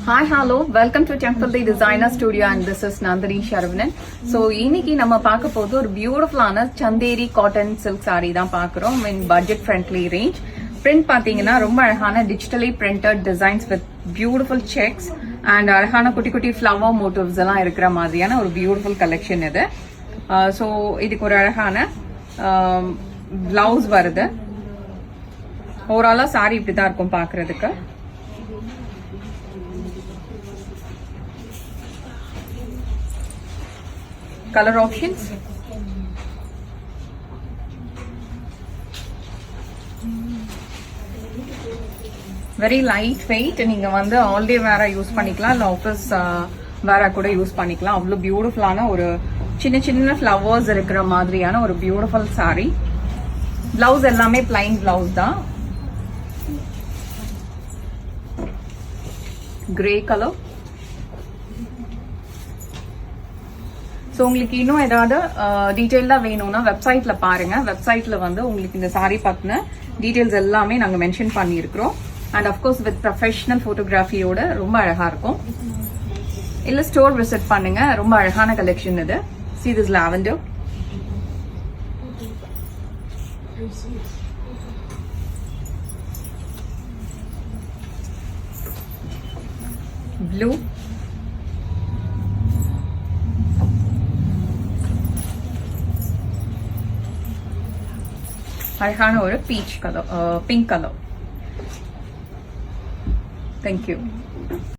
Hi, hello. Welcome to Temple the Designer Studio and this is Nandini Sharavanan. So, இன்னைக்கு நம்ம பார்க்க போது ஒரு பியூட்டிஃபுல்லான சந்தேரி காட்டன் சில்க் saree தான் பார்க்குறோம் in budget friendly range. Print பாத்தீங்கன்னா ரொம்ப அழகான digitally printed designs with beautiful checks and அழகான குட்டி குட்டி flower motifs எல்லாம் இருக்கிற மாதிரியான ஒரு beautiful collection இது. So, இதுக்கு ஒரு அழகான blouse வருது. ஓவராலா saree இப்படி தான் இருக்கும் பார்க்கிறதுக்கு. Color options. Very light weight. நீங்க வந்து all day wear யூஸ் பண்ணிக்கலாம் இல்ல ஆபீஸ் wear கூட யூஸ் பண்ணிக்கலாம். அவ்வளவு பியூட்டிஃபுல்லான ஒரு சின்ன சின்ன ஃப்ளவர்ஸ் இருக்கிற மாதிரியான ஒரு பியூட்டிஃபுல் saree. பிளவுஸ் எல்லாமே plain பிளவுஸ் தான். Grey color. ஸோ உங்களுக்கு இன்னும் ஏதாவது டீட்டெயிலாக வேணும்னா வெப்சைட்ல பாருங்க. வெப்சைட்ல வந்து உங்களுக்கு இந்த சாரி பத்தின டீட்டெயில்ஸ் எல்லாமே நாங்கள் மென்ஷன் பண்ணியிருக்கிறோம். அண்ட் அஃப்கோர்ஸ் வித் ப்ரொஃபஷனல் ஃபோட்டோகிராஃபியோட ரொம்ப அழகா இருக்கும். இல்லை ஸ்டோர் விசிட் பண்ணுங்க. ரொம்ப அழகான கலெக்ஷன் இது. See this lavender. Blue. அழகான ஒரு peach colour, pink colour. Thank you.